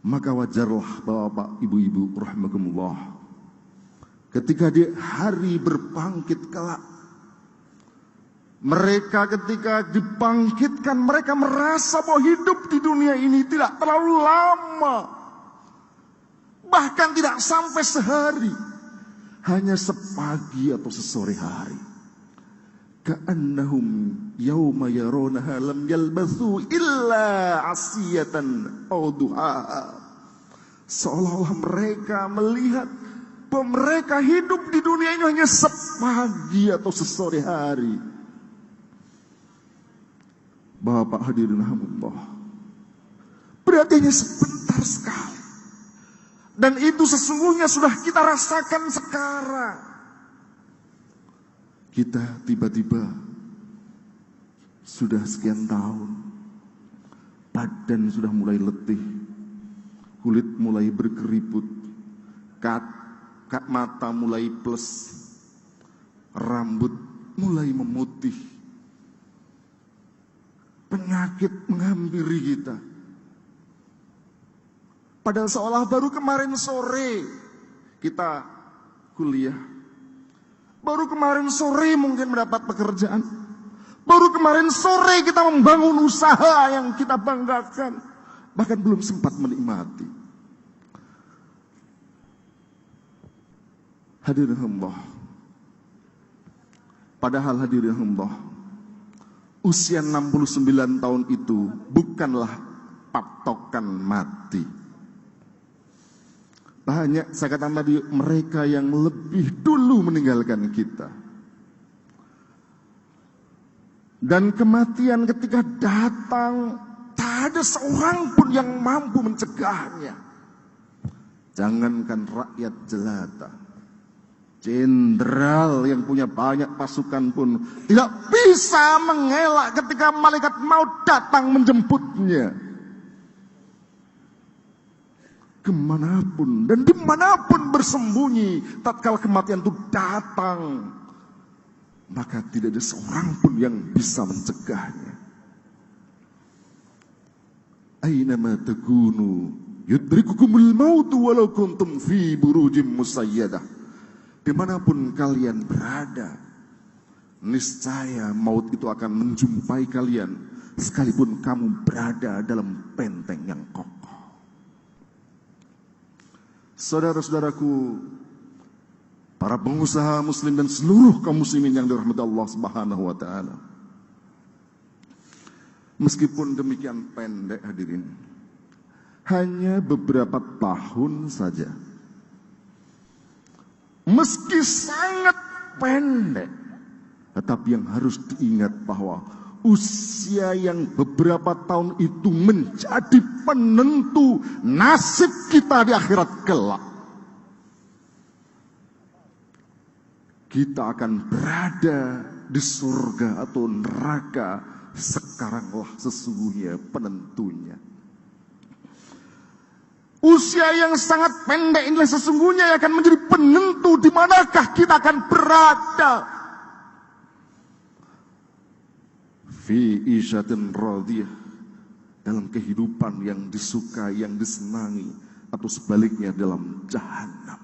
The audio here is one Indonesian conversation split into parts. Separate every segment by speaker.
Speaker 1: Maka wajarlah bapak ibu-ibu rahimakumullah, ketika di hari berbangkit kelak, mereka ketika dibangkitkan, mereka merasa bahwa hidup di dunia ini tidak terlalu lama, bahkan tidak sampai sehari, hanya sepagi atau sesore hari. Ka'annahum yawma yaronaha lam yalbathu illa asiyatan aw duhaha. Seolah-olah mereka melihat bahwa mereka hidup di dunia ini hanya sepagi atau sesore hari. Bapak hadirin rahimakumullah, berarti hanya sebentar sekali. Dan itu sesungguhnya sudah kita rasakan sekarang. Kita tiba-tiba sudah sekian tahun, badan sudah mulai letih, kulit mulai berkeriput, mata mulai plus, rambut mulai memutih, penyakit menghampiri kita. Padahal seolah baru kemarin sore kita kuliah, baru kemarin sore mungkin mendapat pekerjaan, baru kemarin sore kita membangun usaha yang kita banggakan, bahkan belum sempat menikmati. Hadirin Allah, padahal hadirin Allah, usia 69 tahun itu bukanlah patokan mati. Banyak, saya katakan tadi, mereka yang lebih dulu meninggalkan kita. Dan kematian ketika datang, tak ada seorang pun yang mampu mencegahnya. Jangankan rakyat jelata, jenderal yang punya banyak pasukan pun tidak bisa mengelak ketika malaikat maut datang menjemputnya. Kemanapun dan dimanapun bersembunyi, tatkala kematian itu datang, maka tidak ada seorang pun yang bisa mencegahnya. Aynama takunu yudrikukumul mautu walau kuntum fi burujim musayyadah. Dimanapun kalian berada, niscaya maut itu akan menjumpai kalian, sekalipun kamu berada dalam benteng yang kokoh. Saudara-saudaraku, para pengusaha muslim dan seluruh kaum muslimin yang dirahmati Allah Subhanahu wa taala. Meskipun demikian pendek hadirin, hanya beberapa tahun saja. Meski sangat pendek, tetapi yang harus diingat bahwa usia yang beberapa tahun itu menjadi penentu nasib kita di akhirat kelak. Kita akan berada di surga atau neraka, sekaranglah sesungguhnya penentunya. Usia yang sangat pendek inilah sesungguhnya yang akan menjadi penentu di manakah kita akan berada. Fi isyatin radiyah, dalam kehidupan yang disukai, yang disenangi, atau sebaliknya dalam jahanam.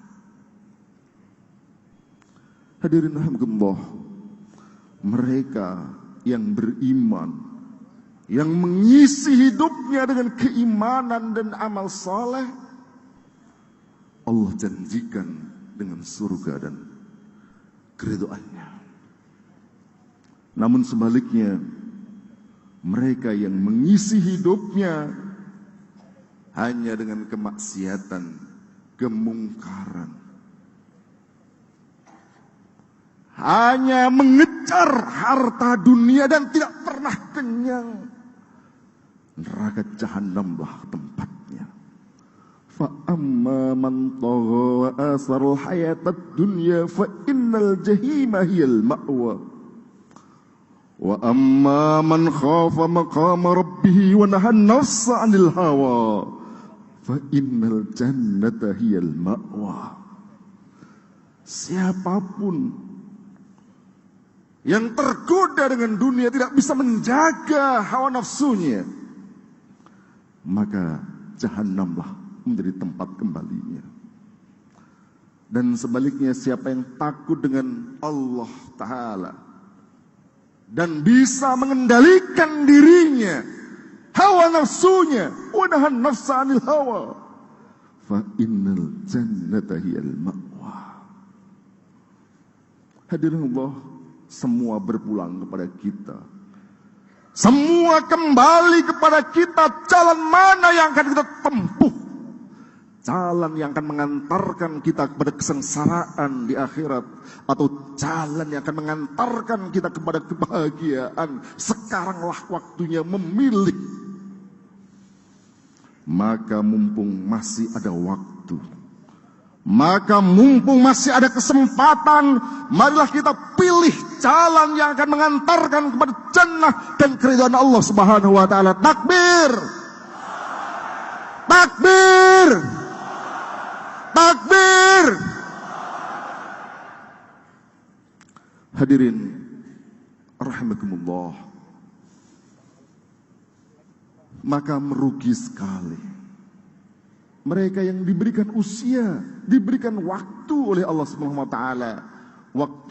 Speaker 1: Hadirin rahimakumullah, mereka yang beriman, yang mengisi hidupnya dengan keimanan dan amal saleh, Allah janjikan dengan surga dan keridhaannya. Namun sebaliknya, mereka yang mengisi hidupnya hanya dengan kemaksiatan, kemungkaran, hanya mengejar harta dunia dan tidak pernah kenyang, neraka jahanamlah tempatnya. Fa amma man tagha wa asarul hayatad dunya fa innal jahima hiyal ma'wa. Wa amma man khafa maqama rabbih wa nahan nafsa 'anil hawa fa innal jannata hiyal ma'wa. Siapapun yang tergoda dengan dunia, tidak bisa menjaga hawa nafsunya, maka jahanamlah menjadi tempat kembalinya. Dan sebaliknya, siapa yang takut dengan Allah Ta'ala dan bisa mengendalikan dirinya, hawa nafsunya, wa nahan nafsa 'anil hawa, fa innal jannata hiyal ma'wa. Hadirin Allah, semua berpulang kepada kita. Semua kembali kepada kita. Jalan mana yang akan kita tempuh? Jalan yang akan mengantarkan kita kepada kesengsaraan di akhirat, atau jalan yang akan mengantarkan kita kepada kebahagiaan? Sekaranglah waktunya memilih. Maka mumpung masih ada waktu, maka mumpung masih ada kesempatan, marilah kita pilih jalan yang akan mengantarkan kepada jannah dan keridhaan Allah Subhanahu wa taala. Takbir! Takbir! Takbir! Hadirin rahimakumullah, maka merugi sekali mereka yang diberikan usia, diberikan waktu oleh Allah Subhanahu wa taala, waktu